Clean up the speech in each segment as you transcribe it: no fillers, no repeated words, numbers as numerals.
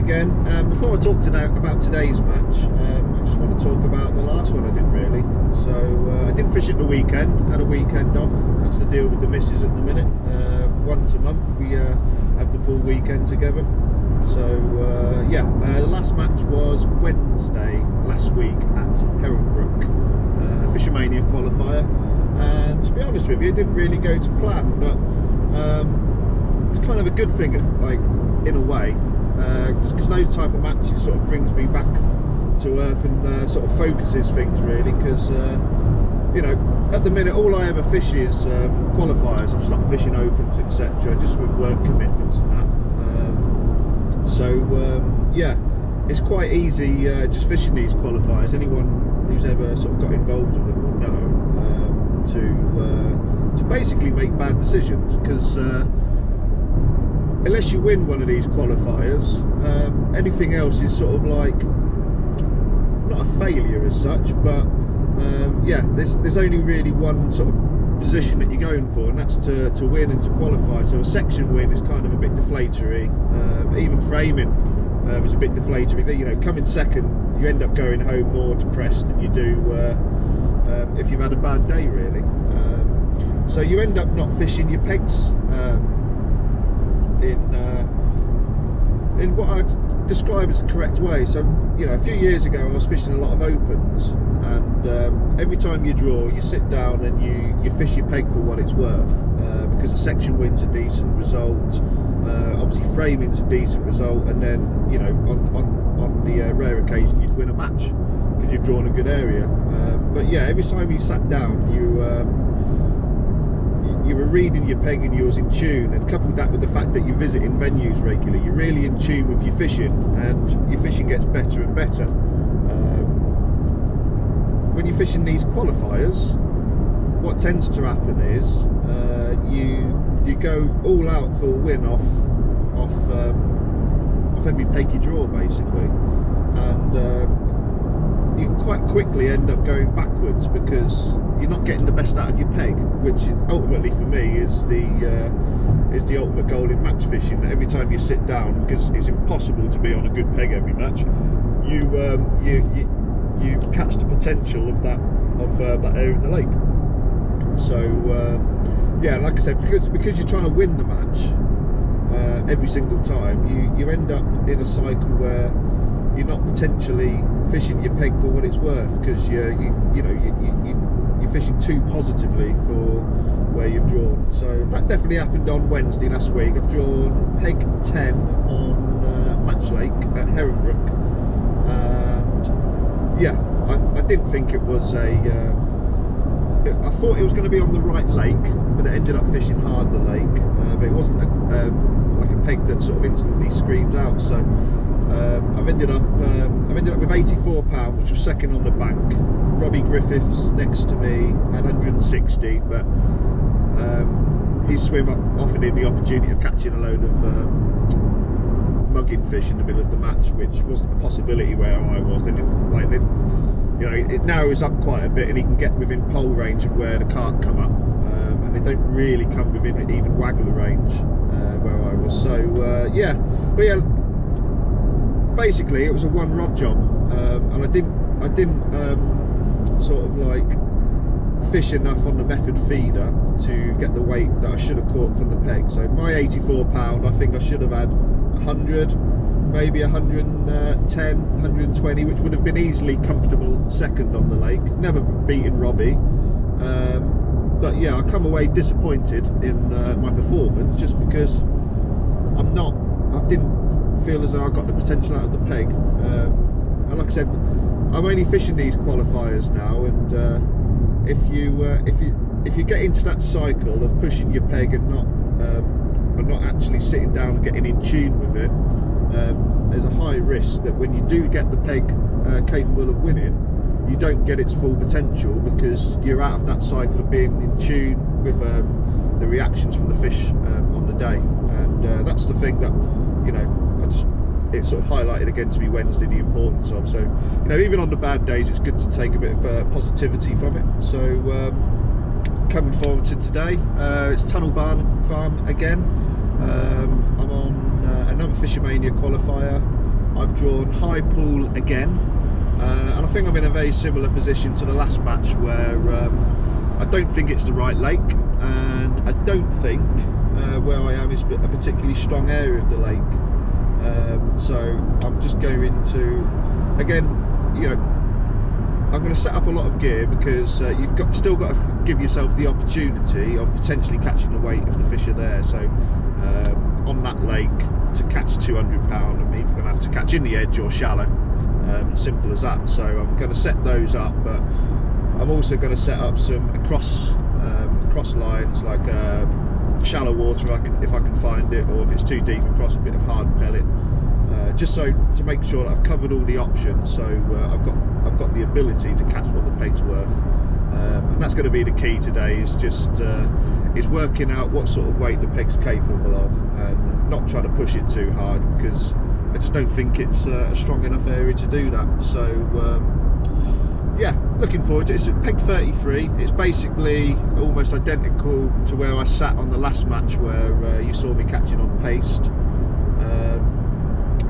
again. Before I talk about today's match, I just want to talk about the last one I did really. So I didn't fish at the weekend, had a weekend off. That's the deal with the missus at the minute. Once a month we have the full weekend together. So the last match was Wednesday last week at Heronbrook, a Fishomania qualifier. And to be honest with you, it didn't really go to plan, but it's kind of a good thing, like in a way, just because those type of matches sort of brings me back to earth and sort of focuses things really. Because you know, at the minute all I ever fish is qualifiers. I've stopped fishing opens, etc., just with work commitments and that. Yeah, it's quite easy just fishing these qualifiers. Anyone who's ever sort of got involved with them will know to basically make bad decisions, because unless you win one of these qualifiers, anything else is sort of like not a failure as such, but there's only really one sort of position that you're going for, and that's to win and to qualify. So a section win is kind of a bit deflatorry. Even framing is a bit deflatorry. You know, coming second, you end up going home more depressed than you do if you've had a bad day really. So you end up not fishing your pegs in what I'd describe as the correct way. So, you know, a few years ago I was fishing a lot of opens, and every time you draw, you sit down and you fish your peg for what it's worth, because a section win's a decent result, obviously framing's a decent result, and then, you know, on the rare occasion you'd win a match because you've drawn a good area. But yeah, every time you sat down, you were reading your peg and you was in tune, and coupled that with the fact that you're visiting venues regularly, you're really in tune with your fishing, and your fishing gets better and better. When you're fishing these qualifiers, what tends to happen is you go all out for a win off every peg you draw basically, and you can quite quickly end up going backwards because you're not getting the best out of your peg, which ultimately for me is the ultimate goal in match fishing. That every time you sit down, because it's impossible to be on a good peg every match, you catch the potential of that area of the lake. So yeah, like I said, because you're trying to win the match every single time, you end up in a cycle where you're not potentially fishing your peg for what it's worth, because you're fishing too positively for where you've drawn. So that definitely happened on Wednesday last week. I've drawn peg 10 on Match Lake at Heronbrook, and yeah, I didn't think it was I thought it was going to be on the right lake, but it ended up fishing hard the lake, but it wasn't like a peg that sort of instantly screams out. So I've ended up with £84, which was second on the bank. Robbie Griffiths next to me at 160, but his swim offered him the opportunity of catching a load of mugging fish in the middle of the match, which wasn't a possibility where I was. You know, it narrows up quite a bit, and he can get within pole range of where the carp come up, and they don't really come within even waggler range where I was. So but yeah, basically it was a one rod job, and I didn't sort of like fish enough on the method feeder to get the weight that I should have caught from the peg. So my £84, I think I should have had 100, maybe 110, 120, which would have been easily comfortable second on the lake. Never beaten Robbie, but yeah, I come away disappointed in my performance, just because I didn't feel as though I got the potential out of the peg. And like I said, I'm only fishing these qualifiers now, and if you get into that cycle of pushing your peg and not actually sitting down and getting in tune with it, there's a high risk that when you do get the peg capable of winning, you don't get its full potential, because you're out of that cycle of being in tune with the reactions from the fish on the day. And that's the thing that, you know, it sort of highlighted again to me Wednesday, the importance of. So, you know, even on the bad days, it's good to take a bit of positivity from it. So coming forward to today, it's Tunnel Farm again. I'm on another Fishomania qualifier. I've drawn high pool again, and I think I'm in a very similar position to the last match where I don't think it's the right lake, and I don't think where I am is a particularly strong area of the lake. So I'm just going to, again, you know, I'm going to set up a lot of gear because you've still got to give yourself the opportunity of potentially catching the weight if the fish are there. So on that lake, to catch 200 pound, I'm either going to have to catch in the edge or shallow. Simple as that. So I'm going to set those up, but I'm also going to set up some cross lines, like shallow water if I can find it, or if it's too deep, across a bit of hard pellet, just so to make sure that I've covered all the options. So I've got the ability to catch what the peg's worth, and that's going to be the key today. Is just is working out what sort of weight the peg's capable of, and not trying to push it too hard, because I just don't think it's a strong enough area to do that. So yeah, looking forward to it. It's a peg 33. It's basically almost identical to where I sat on the last match, where you saw me catching on paste,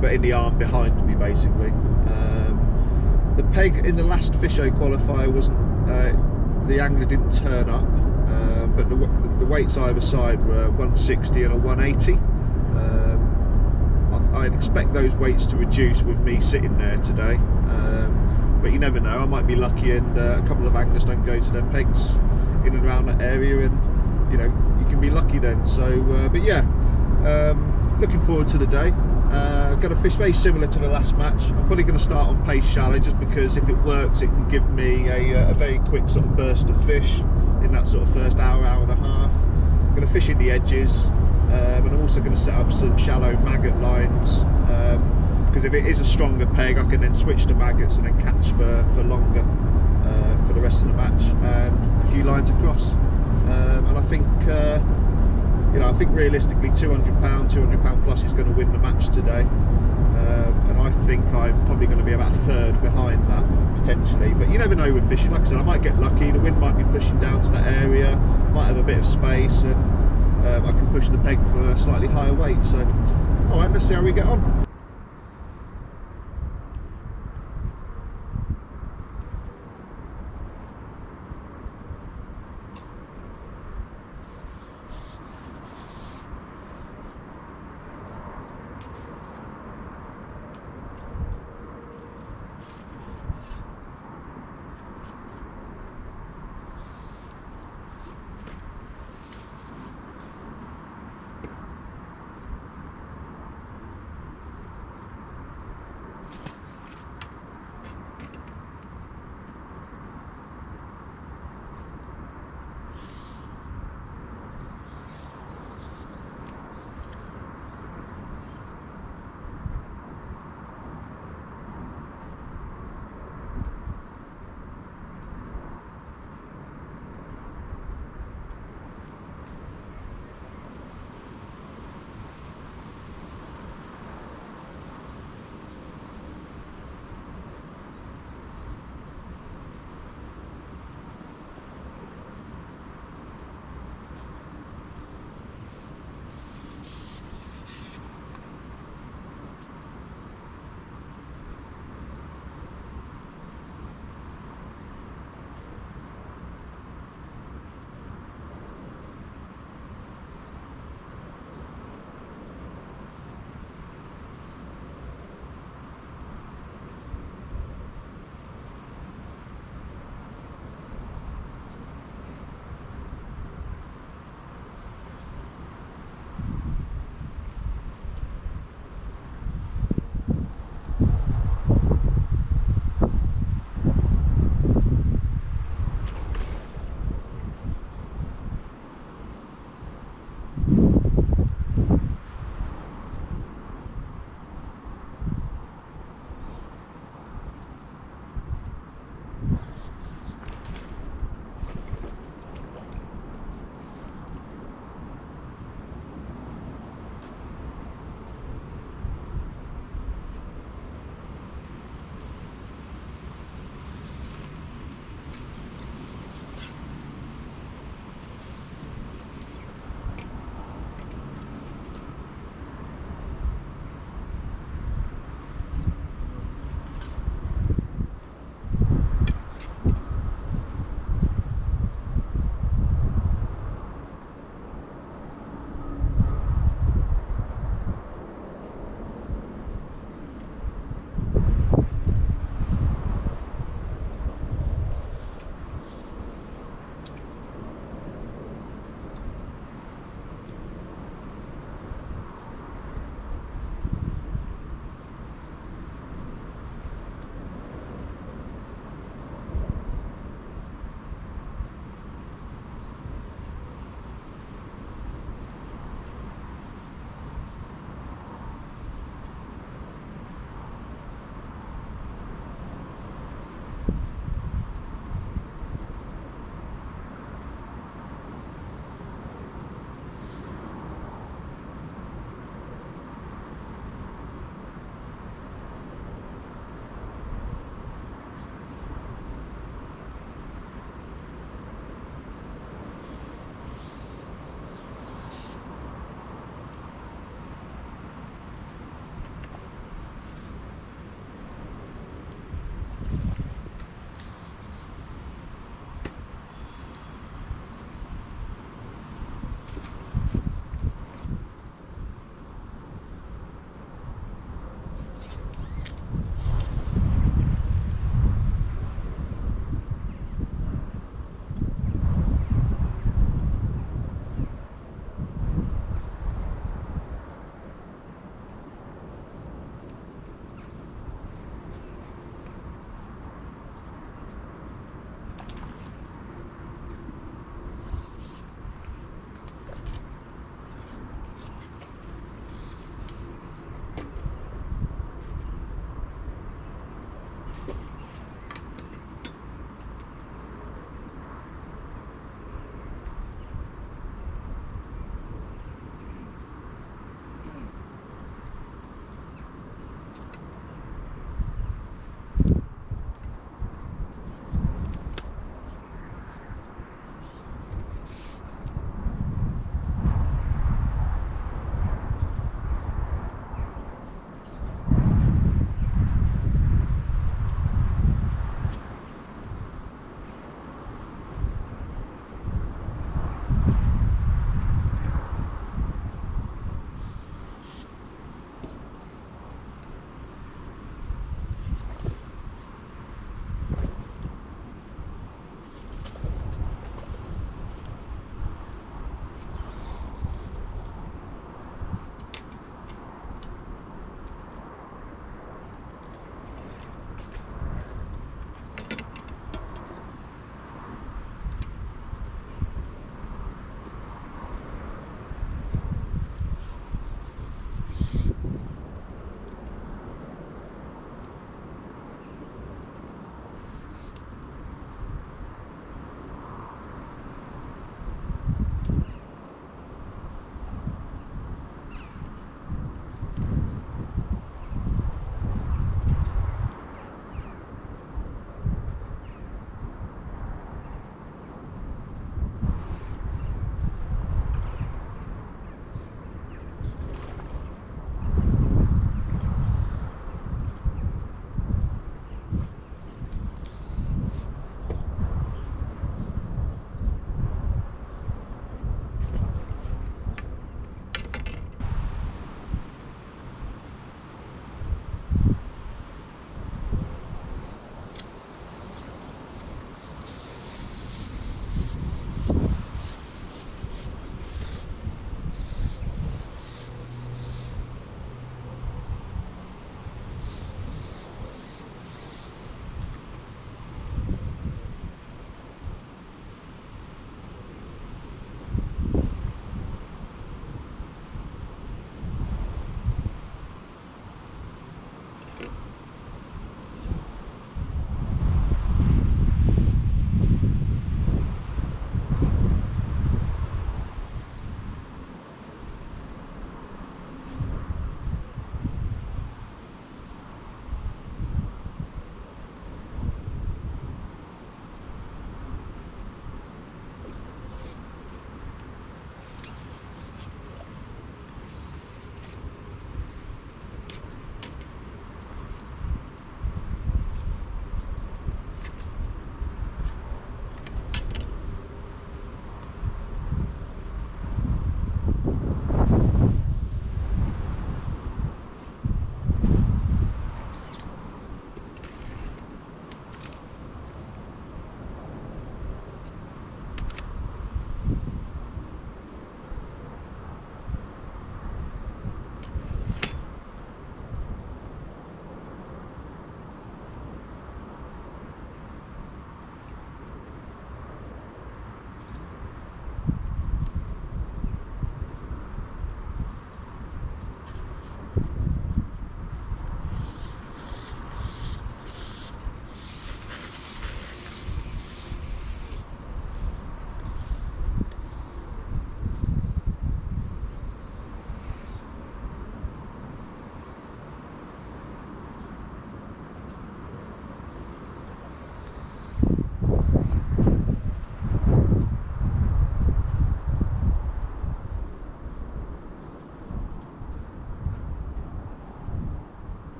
but in the arm behind me basically. The peg in the last Fisho qualifier wasn't, the angler didn't turn up, but the weights either side were 160 and a 180. I'd expect those weights to reduce with me sitting there today, but you never know. I might be lucky and a couple of anglers don't go to their pegs in and around that area, and you know, you can be lucky then. So but yeah, looking forward to the day. Got a fish very similar to the last match. I'm probably going to start on pace shallow, just because if it works, it can give me a very quick sort of burst of fish in that sort of first hour and a half. I'm going to fish in the edges, and I'm also going to set up some shallow maggot lines, because if it is a stronger peg, I can then switch to maggots and then catch for longer for the rest of the match, and a few lines across. And I think you know, I think realistically £200 plus is going to win the match today, and I think I'm probably going to be about a third behind that potentially. But you never know with fishing. Like I said, I might get lucky. The wind might be pushing down to that area, might have a bit of space, and I can push the peg for a slightly higher weight. So all right, let's see how we get on.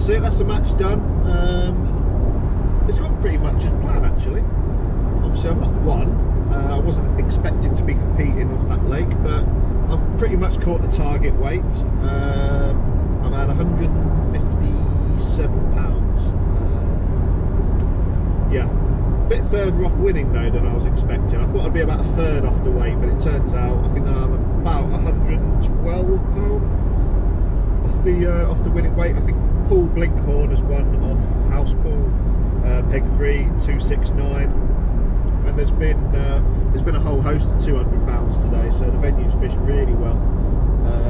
that's it, that's the match done. It's gone pretty much as planned actually. Obviously I've not won, I wasn't expecting to be competing off that lake, but I've pretty much caught the target weight. I've had 157 pounds. Yeah, a bit further off winning though than I was expecting. I thought I'd be about a third off the weight, but it turns out I think I'm about 112 pounds off the winning weight. I think Paul Blinkhorn has won off House Pool, peg 3, 269, and there's been a whole host of 200 pounds today. So the venue's fished really well.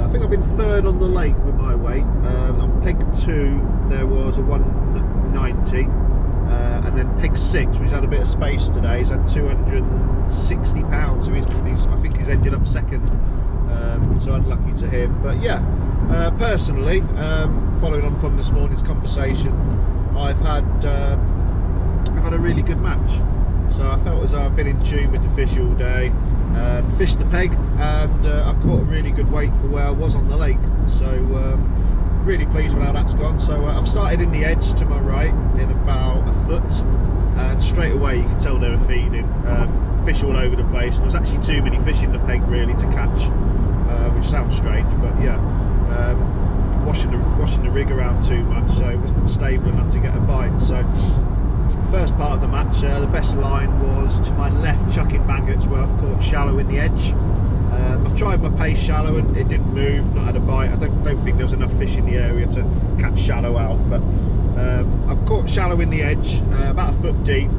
I think I've been third on the lake with my weight. On peg 2 there was a 190, and then peg 6, which had a bit of space today, he's had 260 pounds. So I think he's ended up second. So unlucky to him, but yeah, personally, following on from this morning's conversation, I've had a really good match. So I felt as though I've been in tune with the fish all day and fished the peg, and I've caught a really good weight for where I was on the lake. So really pleased with how that's gone. So I've started in the edge to my right in about a foot, and straight away you can tell they were feeding. Fish all over the place, and there was actually too many fish in the peg really to catch, which sounds strange, but yeah, washing the rig around too much, so it wasn't stable enough to get a bite. So first part of the match, the best line was to my left, chucking maggots, where I've caught shallow in the edge. I've tried my pace shallow and it didn't move, not had a bite. I don't think there was enough fish in the area to catch shallow out, but I've caught shallow in the edge, about a foot deep,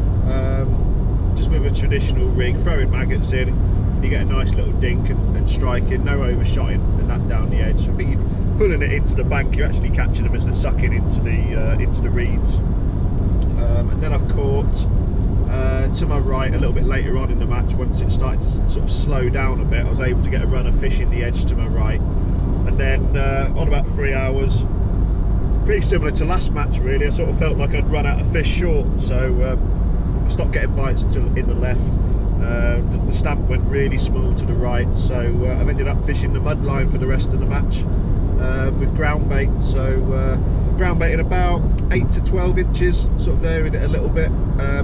just with a traditional rig, throwing maggots in, you get a nice little dink and striking, no overshotting and that down the edge. I think you're pulling it into the bank, you're actually catching them as they're sucking into the reeds. And then I've caught to my right a little bit later on in the match, once it started to sort of slow down a bit, I was able to get a run of fish in the edge to my right. And then on about 3 hours, pretty similar to last match really, I sort of felt like I'd run out of fish short, so I stopped getting bites in the left. The stamp went really small to the right, so I've ended up fishing the mud line for the rest of the match with ground bait. So ground bait in about 8 to 12 inches, sort of varied it a little bit.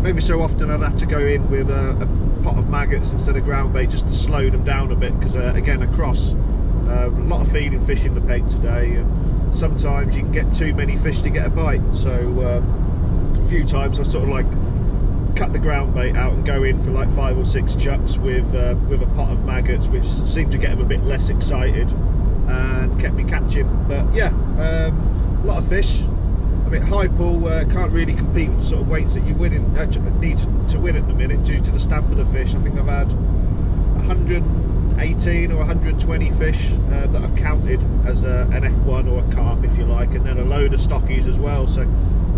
Maybe so often I'd have to go in with a pot of maggots instead of ground bait just to slow them down a bit, because again, across a lot of feeding fish in the peg today, and sometimes you can get too many fish to get a bite. So a few times I've sort of like cut the ground bait out and go in for like 5 or 6 chucks with a pot of maggots, which seemed to get them a bit less excited and kept me catching. But yeah, a lot of fish. I mean, high pool can't really compete with the sort of weights that you need to win at the minute due to the stamp of the fish. I think I've had 118 or 120 fish that I've counted as an F1 or a carp, if you like, and then a load of stockies as well. So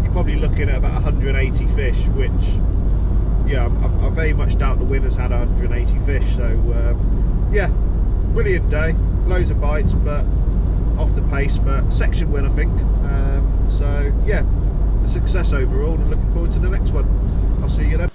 you're probably looking at about 180 fish, which, yeah, I very much doubt the winner's had 180 fish. So yeah, brilliant day, loads of bites, but off the pace, but section win I think. So yeah, a success overall, and looking forward to the next one. I'll see you then.